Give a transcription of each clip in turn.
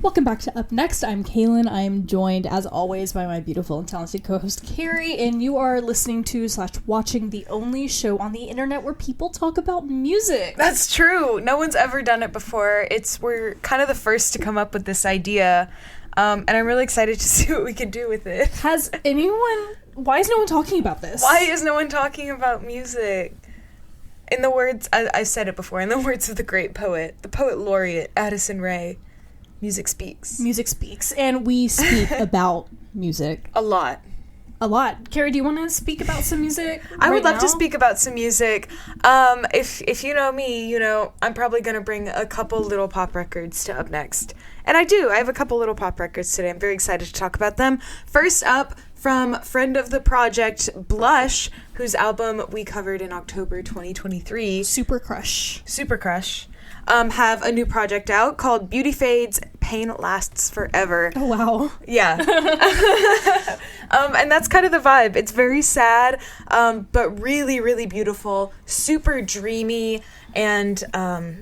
Welcome back to Up Next. I'm Kalen. I'm joined, as always, by my beautiful and talented co-host, Carrie, and you are listening to / watching the only show on the internet where people talk about music. That's true. No one's ever done it before. We're kind of the first to come up with this idea, and I'm really excited to see what we can do with it. Why is no one talking about this? Why is no one talking about music? In the words, I've said it before, in the words of the great poet, the poet laureate, Addison Rae, music speaks. Music speaks. And we speak about music. A lot. Carrie, do you want to speak about some music? I would love to speak about some music. If you know me, you know I'm probably going to bring a couple little pop records to Up Next. And I do. I have a couple little pop records today. I'm very excited to talk about them. First up, from friend of the project, Blush, whose album we covered in October 2023. Super Crush. Have a new project out called Beauty Fades, Pain Lasts Forever. Oh, wow. Yeah. And that's kind of the vibe. It's very sad, but really, really beautiful, super dreamy, and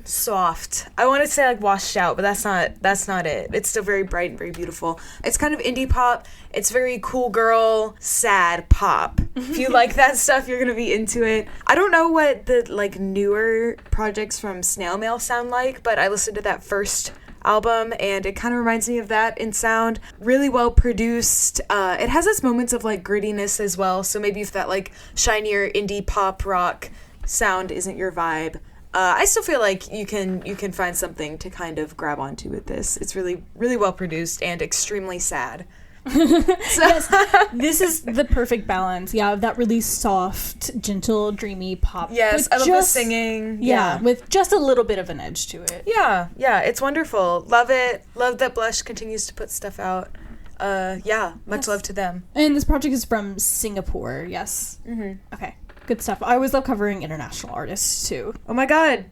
soft. I want to say like washed out, but that's not it. It's still very bright and very beautiful. It's kind of indie pop. It's very cool girl, sad pop. If you like that stuff, you're gonna be into it. I don't know what the like newer projects from Snail Mail sound like, but I listened to that first album and it kind of reminds me of that in sound. Really well produced. It has its moments of like grittiness as well, so maybe if that like shinier indie pop rock sound isn't your vibe, I still feel like you can find something to kind of grab onto with this. It's really, really well produced and extremely sad. Yes, this is the perfect balance. Yeah, that really soft, gentle, dreamy pop. Yes, I love the singing. Yeah, with just a little bit of an edge to it. Yeah, it's wonderful. Love it. Love that Blush continues to put stuff out. Much love to them. And this project is from Singapore, yes? Mm-hmm. Okay, good stuff. I always love covering international artists, too. Oh my god.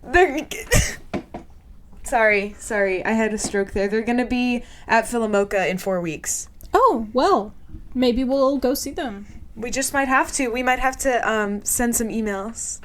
Sorry, I had a stroke there. They're gonna be at Filamoka in 4 weeks. Oh, well, maybe we'll go see them. We just might have to. We might have to send some emails.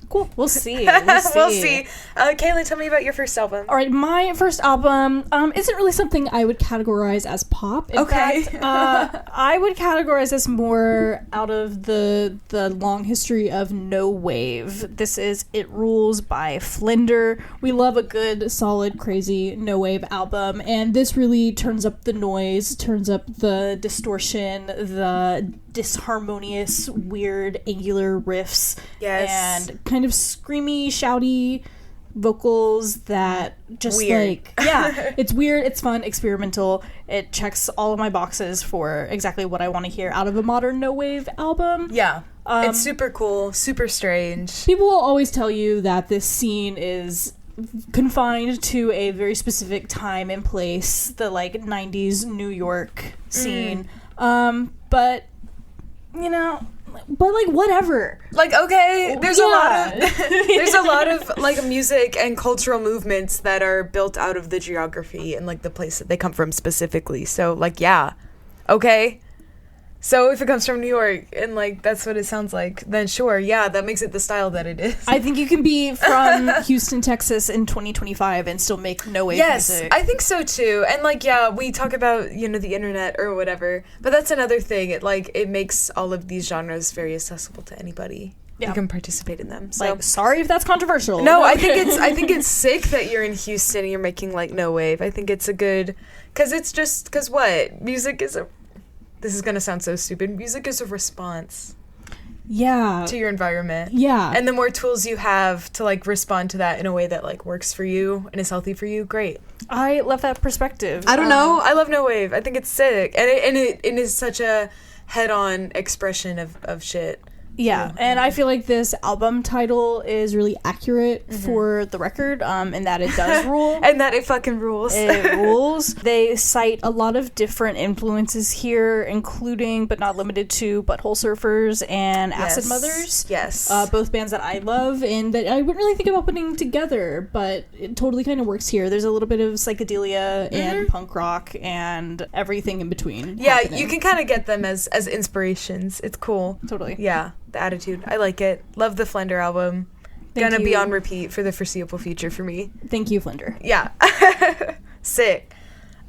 Cool. We'll see. We'll see. Kaylee, tell me about your first album. All right, my first album isn't really something I would categorize as pop. In fact, I would categorize this more out of the long history of no wave. This is It Rules by Flender. We love a good, solid, crazy no wave album, and this really turns up the noise, turns up the distortion, the disharmonious, weird, angular riffs. Yes. And kind of screamy, shouty vocals that just weird. It's weird, it's fun, experimental. It checks all of my boxes for exactly what I want to hear out of a modern no wave album. Yeah. It's super cool, super strange. People will always tell you that this scene is confined to a very specific time and place, the like 90s New York scene. But like whatever. Like, okay, there's a lot of like music and cultural movements that are built out of the geography and like the place that they come from specifically. So like, yeah. Okay. So if it comes from New York and like that's what it sounds like, then sure, yeah, that makes it the style that it is. I think you can be from Houston, Texas in 2025 and still make no wave music. Yes, I think so too. And like, yeah, we talk about, the internet or whatever, but that's another thing. It makes all of these genres very accessible to anybody. Yeah. You can participate in them. So like, sorry if that's controversial. No, I think it's sick that you're in Houston and you're making like no wave. I think it's a good, because what? Music is this is going to sound so stupid. Music is a response. Yeah. To your environment. Yeah. And the more tools you have to like respond to that in a way that like works for you and is healthy for you, great. I love that perspective. I don't know. I love no wave. I think it's sick. And it is such a head-on expression of shit. Yeah, and I feel like this album title is really accurate for the record, and that it does rule. And that it fucking rules. It rules. They cite a lot of different influences here, including, but not limited to, Butthole Surfers and Acid Mothers. Yes. Both bands that I love and that I wouldn't really think about putting together, but it totally kind of works here. There's a little bit of psychedelia and punk rock and everything in between. Yeah, happening. You can kind of get them as inspirations. It's cool. Totally. Yeah. The attitude. I like it. Love the Flender album. Gonna be on repeat for the foreseeable future for me. Thank you, Flender. Yeah. Sick.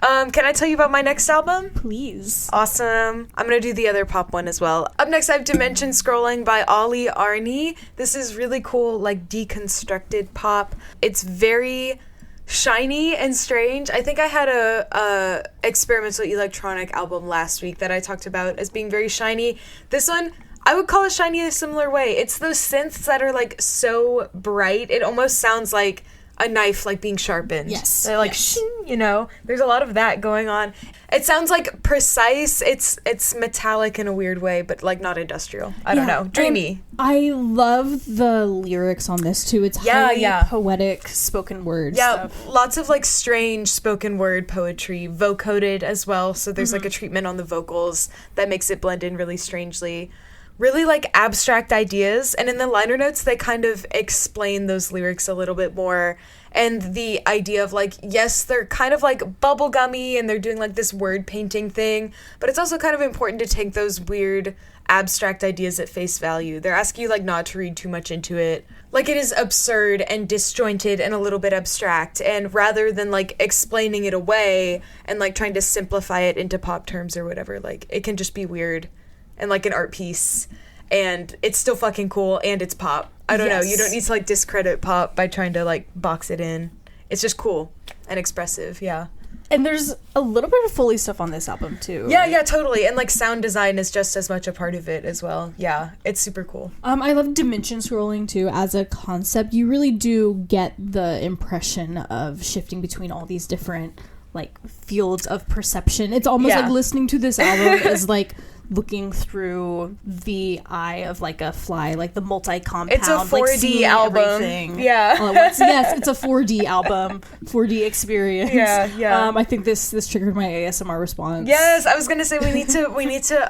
Can I tell you about my next album? Please. Awesome. I'm going to do the other pop one as well. Up next, I have Dimension Scrolling by Olli, Aarni. This is really cool, like, deconstructed pop. It's very shiny and strange. I think I had a experimental electronic album last week that I talked about as being very shiny. This one, I would call it shiny in a similar way. It's those synths that are, like, so bright. It almost sounds like a knife, like, being sharpened. Yes. They're like, shing, you know? There's a lot of that going on. It sounds, like, precise. It's metallic in a weird way, but, like, not industrial. I don't know. Dreamy. I love the lyrics on this, too. It's highly poetic spoken word stuff. Lots of, like, strange spoken word poetry, vocoded as well. So there's, like, a treatment on the vocals that makes it blend in really strangely. Really, like, abstract ideas, and in the liner notes, they kind of explain those lyrics a little bit more, and the idea of, like, yes, they're kind of, like, bubblegummy, and they're doing, like, this word painting thing, but it's also kind of important to take those weird, abstract ideas at face value. They're asking you, like, not to read too much into it. Like, it is absurd and disjointed and a little bit abstract, and rather than, like, explaining it away and, like, trying to simplify it into pop terms or whatever, like, it can just be weird and, like, an art piece, and it's still fucking cool, and it's pop. I don't know. You don't need to, like, discredit pop by trying to, like, box it in. It's just cool and expressive, yeah. And there's a little bit of Foley stuff on this album, too. Yeah, totally. And, like, sound design is just as much a part of it as well. Yeah, it's super cool. I love dimension scrolling, too, as a concept. You really do get the impression of shifting between all these different, like, fields of perception. It's almost like listening to this album is, like, looking through the eye of, like, a fly, like the multi-compound. It's a 4D album. Everything Yeah. Yes, it's a 4D album, 4D experience. Yeah. I think this triggered my ASMR response. Yes, I was gonna say we need to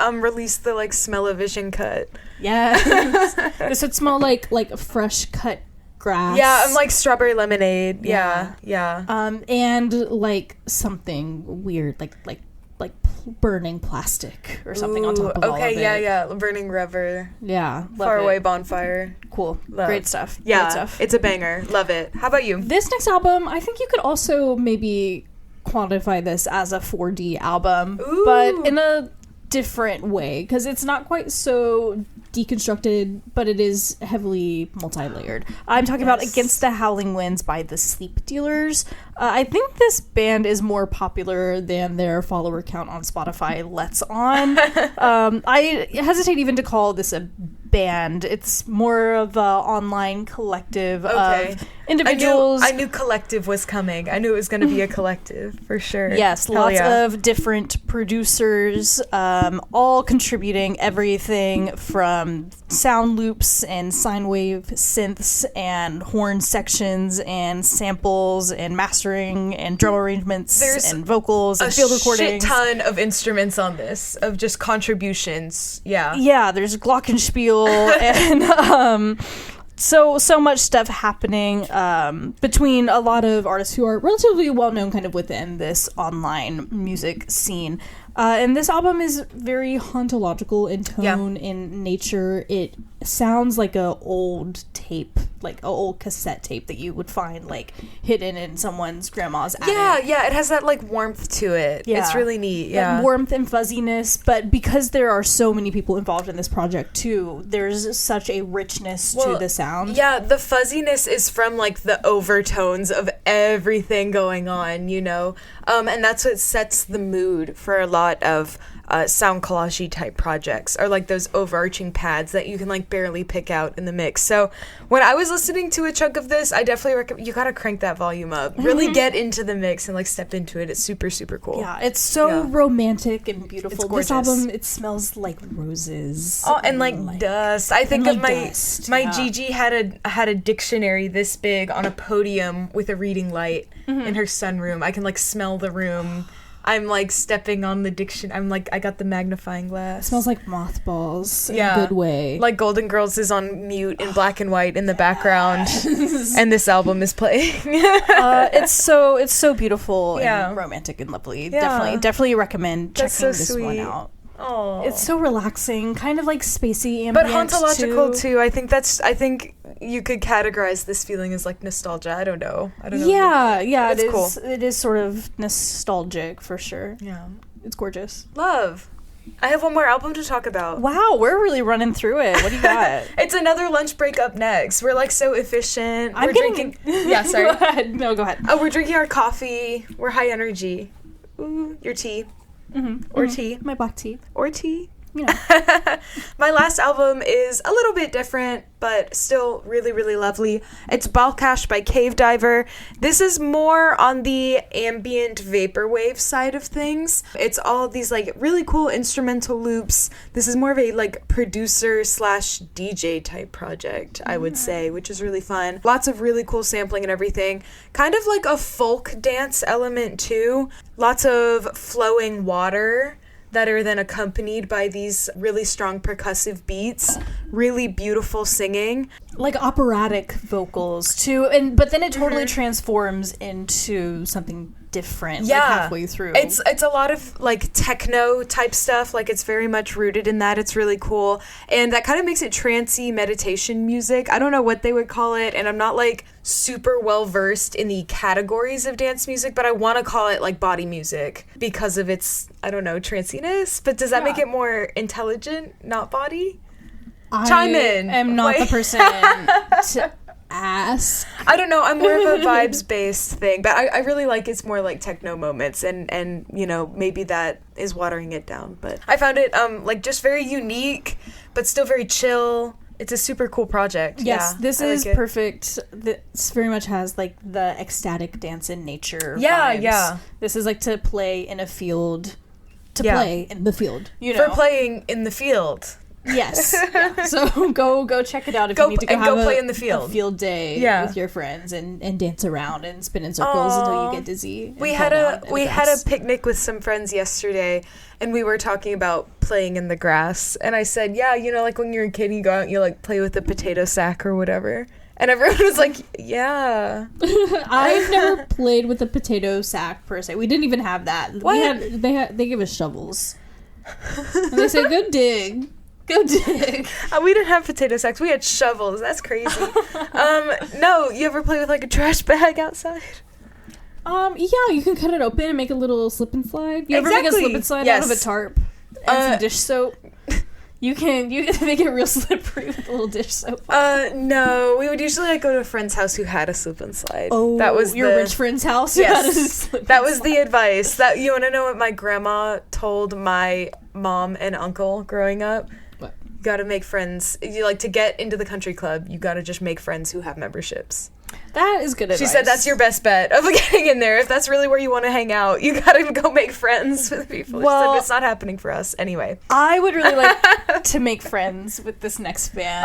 release the, like, smell-o-vision cut. Yes. This would smell like fresh cut grass. Yeah, and, like, strawberry lemonade. Yeah. And, like, something weird, like burning plastic or something on top of all of it. Yeah. Burning rubber. Yeah. Far away bonfire. Cool. Love. Great stuff. Yeah. Great stuff. It's a banger. Love it. How about you? This next album, I think you could also maybe quantify this as a 4D album, but in a different way, because it's not quite so deconstructed, but it is heavily multi-layered. I'm talking about Against the Howling Winds by the Sleep Dealers. I think this band is more popular than their follower count on Spotify lets on. I hesitate even to call this a band. It's more of a online collective of individuals. I knew collective was coming. I knew it was going to be a collective for sure. Yes, lots of different producers, all contributing everything from sound loops and sine wave synths and horn sections and samples and mastering and drum arrangements and vocals and field recordings. A shit ton of instruments on this, of just contributions. Yeah, there's glockenspiel and so much stuff happening between a lot of artists who are relatively well known kind of within this online music scene. And this album is very hauntological in tone, in nature. It sounds like a old tape, like an old cassette tape that you would find like hidden in someone's grandma's attic. Yeah, it has that like warmth to it. Yeah. It's really neat. That warmth and fuzziness, but because there are so many people involved in this project too, there's such a richness to the sound. Yeah, the fuzziness is from like the overtones of everything going on, you know? And that's what sets the mood for a lot of sound collage type projects, or like those overarching pads that you can like barely pick out in the mix. So when I was listening to a chunk of this, I definitely recommend you gotta crank that volume up. Really get into the mix and like step into it. It's super, super cool. Yeah, it's so romantic and beautiful. This album, it smells like roses. Oh, and like dust. I think of my Gigi had a dictionary this big on a podium with a reading light in her sunroom. I can like smell the room. I'm like stepping on the dictionary. I'm like, I got the magnifying glass. It smells like mothballs in a good way. Like Golden Girls is on mute in black and white in the background, and this album is playing. It's so beautiful and romantic and lovely. Definitely recommend checking this one out. Oh, It's so relaxing, kind of like spacey ambient, but hauntological too. I think you could categorize this feeling as like nostalgia. I don't know. Yeah, It's cool. It is sort of nostalgic for sure. Yeah, It's gorgeous. love. I have one more album to talk about. Wow, we're really running through it. What do you got? It's another lunch break up next. We're like so efficient. I'm We're getting- drinking. Yeah, sorry. Go ahead. No, go ahead. Oh, we're drinking our coffee. We're high energy. Ooh, your tea. Or tea. My black tea. Or tea. You know. My last album is a little bit different, but still really, really lovely. It's Balqash by Cavediver. This is more on the ambient vaporwave side of things. It's all these like really cool instrumental loops. This is more of a like producer slash DJ type project, I would say, which is really fun. Lots of really cool sampling and everything. Kind of like a folk dance element too. Lots of flowing water that are then accompanied by these really strong percussive beats, really beautiful singing. Like operatic vocals too, but then it totally transforms into something different like halfway through. It's a lot of like techno type stuff, like it's very much rooted in that. It's really cool, and that kind of makes it trancey meditation music. I don't know what they would call it, and I'm not like super well versed in the categories of dance music, but I want to call it like body music because of its, I don't know, tranciness. But does that make it more intelligent, not body? Chime in. I am not the person to ask. I don't know. I'm more of a vibes-based thing, but I really like it's more like techno moments, and you know, maybe that is watering it down. But I found it like just very unique, but still very chill. It's a super cool project. Yes, yeah, this is like perfect. This very much has like the ecstatic dance in nature Yeah, vibes. yeah. This is like to play in a field. Play in the field. You know, for playing in the field. Yes. Yeah. So go check it out if you need to go play in the field. A field day with your friends and dance around and spin in circles until you get dizzy. We had a picnic with some friends yesterday, and we were talking about playing in the grass. And I said, yeah, you know, like when you're a kid, you go out and you like play with a potato sack or whatever. And everyone was like, yeah. I've never played with a potato sack per se. We didn't even have that. What? They gave us shovels. And they said, go dig. Go dig. We didn't have potato sacks. We had shovels. That's crazy. No, you ever play with like a trash bag outside? Yeah, you can cut it open and make a little slip and slide. You ever make a slip and slide out of a tarp and some dish soap? You can make it real slippery with a little dish soap. No, we would usually like go to a friend's house who had a slip and slide. Oh, that was your rich friend's house. Yes, that was the advice. That you want to know what my grandma told my mom and uncle growing up? What? You got to make friends. You like to get into the country club. You got to just make friends who have memberships. That is good advice. She said that's your best bet of getting in there. If that's really where you want to hang out, you gotta go make friends with people. Well, she said, it's not happening for us anyway. I would really like to make friends with this next band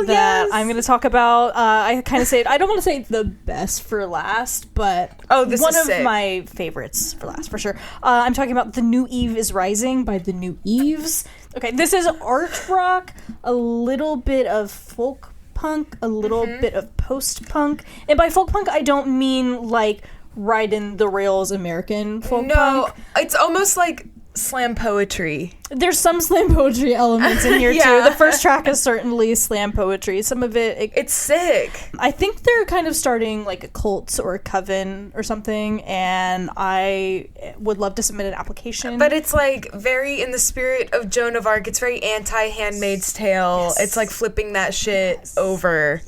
that I'm going to talk about. I kind of say I don't want to say the best for last, but this one is of sick. my favorites for last for sure. I'm talking about The New Eve is Rising by The New Eves. Okay, this is art rock, a little bit of folk punk, a little bit of post-punk. And by folk punk, I don't mean like right in the rails American folk punk. No, it's almost like slam poetry. There's some slam poetry elements in here too. The first track is certainly slam poetry. Some of it's sick. I think they're kind of starting like a cult or a coven or something, and I would love to submit an application. But it's like very in the spirit of Joan of Arc. It's very anti-Handmaid's Tale. Yes. It's like flipping that shit over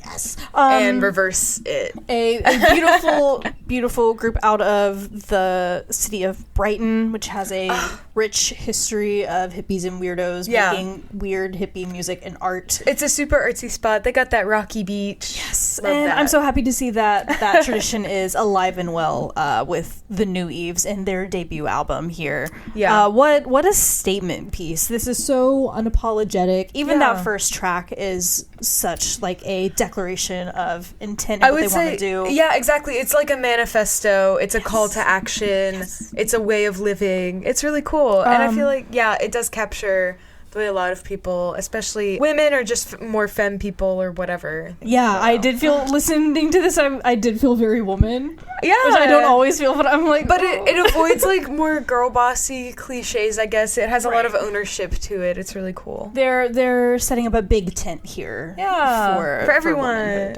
and reverse it. A beautiful, beautiful group out of the city of Brighton, which has a rich history of hippies and weirdos making weird hippie music and art. It's a super artsy spot. They got that rocky beach. Yes, Love and that. I'm so happy to see that tradition is alive and well with the New Eves and their debut album here. Yeah. What a statement piece. This is so unapologetic. Even that first track is such like a declaration of intent and what they want to do. Yeah, exactly. It's like a manifesto. It's a call to action. It's a way of living. It's really cool. And I feel like, it does capture the way a lot of people, especially women or just more femme people or whatever. Yeah, I did feel, listening to this, I did feel very woman. Yeah. Which I don't always feel, but I'm like... But it avoids, like, more girl bossy cliches, I guess. It has a lot of ownership to it. It's really cool. They're setting up a big tent here. Yeah. For everyone.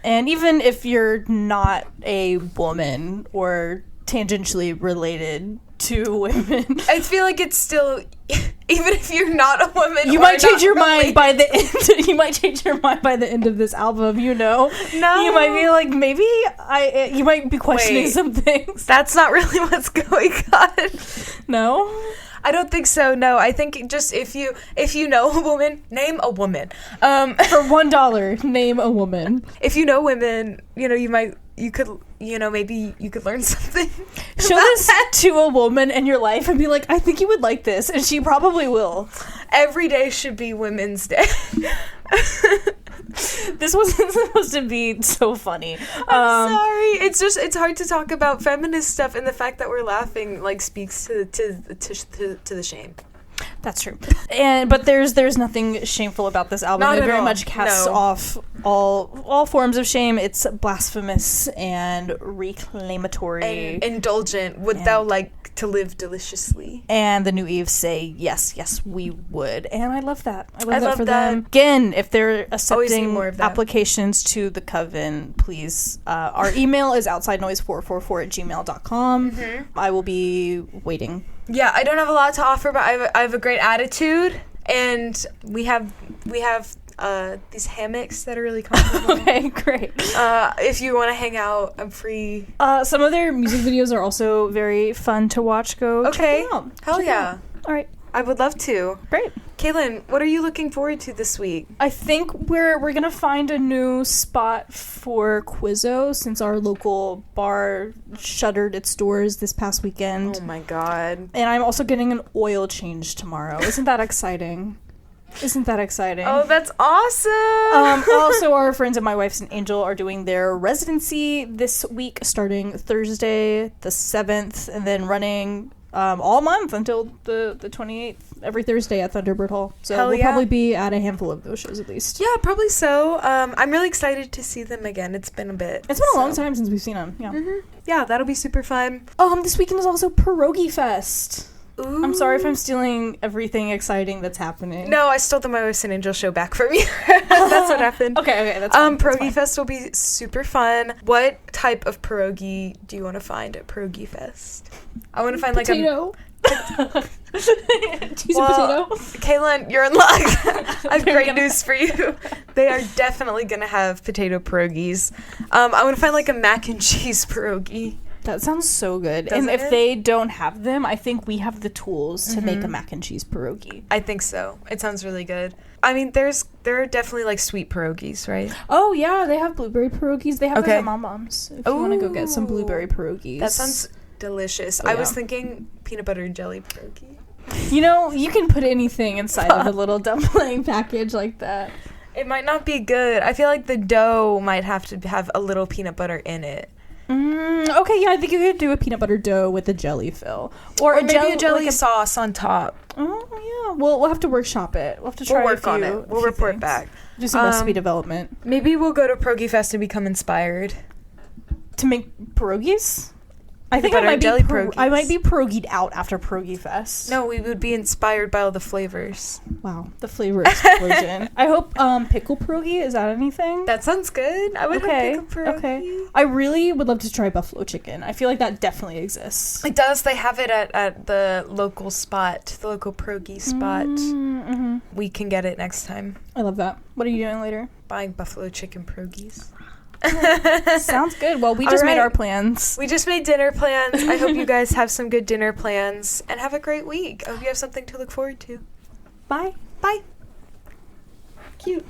And even if you're not a woman or tangentially related to women, I feel like it's still, even if you're not a woman, you might change your mind by the end. You might change your mind by the end of this album. You know, no, you might be like, maybe you might be questioning some things. That's not really what's going on. No, I don't think so. No, I think just if you know a woman, name a woman. For $1, name a woman. If you know women, you could maybe you could learn something. Show this to a woman in your life and be like, I think you would like this, and she probably will. Every day should be Women's Day. This wasn't supposed to be so funny. I'm sorry. It's hard to talk about feminist stuff, and the fact that we're laughing like speaks to the shame. That's true. But there's nothing shameful about this album. Not it at very all. much casts off all forms of shame. It's blasphemous and reclamatory. And indulgent. Would thou like to live deliciously? And the New Eve say, yes, we would. And I love that. I love that for that. them. Again, if they're accepting more of that. applications to the coven, please. Our email is outsidenoise444@gmail.com. Mm-hmm. I will be waiting. Yeah, I don't have a lot to offer, but I have a great attitude, and we have these hammocks that are really comfortable. Okay, great. If you want to hang out, I'm free. Some of their music videos are also very fun to watch. Go check them out. Hell yeah. All right. I would love to. Great. Kaylin, what are you looking forward to this week? I think we're gonna find a new spot for Quizzo since our local bar shuttered its doors this past weekend. Oh my god. And I'm also getting an oil change tomorrow. Isn't that exciting? Oh, that's awesome. Also, our friends at My Wife's an Angel are doing their residency this week, starting Thursday the 7th, and then running all month until the 28th, every Thursday at Thunderbird Hall. So we'll probably be at a handful of those shows at least. Yeah, probably so. I'm really excited to see them again. It's been a bit. It's been a long time since we've seen them. Yeah. Mm-hmm. Yeah, that'll be super fun. This weekend is also Pierogi Fest. Ooh. I'm sorry if I'm stealing everything exciting that's happening. No, I stole the My Wife's an Angel show back from you. That's what happened. Okay, that's fine. Pierogi Fest will be super fun. What type of pierogi do you want to find at Pierogi Fest? I want to find potato. Cheese and potato. Kaylin, you're in luck. I have great news for you. They are definitely going to have potato pierogies. I want to find like a mac and cheese pierogi. That sounds so good. Doesn't and if it? they don't have them, I think we have the tools to make a mac and cheese pierogi. I think so. It sounds really good. I mean, there are definitely like sweet pierogies, right? Oh yeah, they have blueberry pierogies. They have Okay. those at Mom Mom's. If you want to go get some blueberry pierogies. That sounds delicious. Oh, I was yeah. thinking peanut butter and jelly pierogi. You know, you can put anything inside of a little dumpling package like that. It might not be good. I feel like the dough might have to have a little peanut butter in it. Okay, yeah, I think you could do a peanut butter dough with a jelly fill, or maybe a jelly sauce on top. Oh yeah, we'll have to workshop it. We'll have to try. We'll work on it. We'll report back. Do some recipe development. Maybe we'll go to Pierogi Fest and become inspired to make pierogies. I think I might be pierogied out after Pierogi Fest. No, we would be inspired by all the flavors. Wow, the flavor explosion. I hope pickle pierogi, is that anything? That sounds good. I would have pickle pierogi. Okay. I really would love to try buffalo chicken. I feel like that definitely exists. It does. They have it at the local spot, the local pierogi spot. Mm-hmm. We can get it next time. I love that. What are you doing later? Buying buffalo chicken pierogies. Sounds good. Well, we just made our plans. We just made dinner plans. I hope you guys have some good dinner plans and have a great week. I hope you have something to look forward to. Bye. Bye. Cute.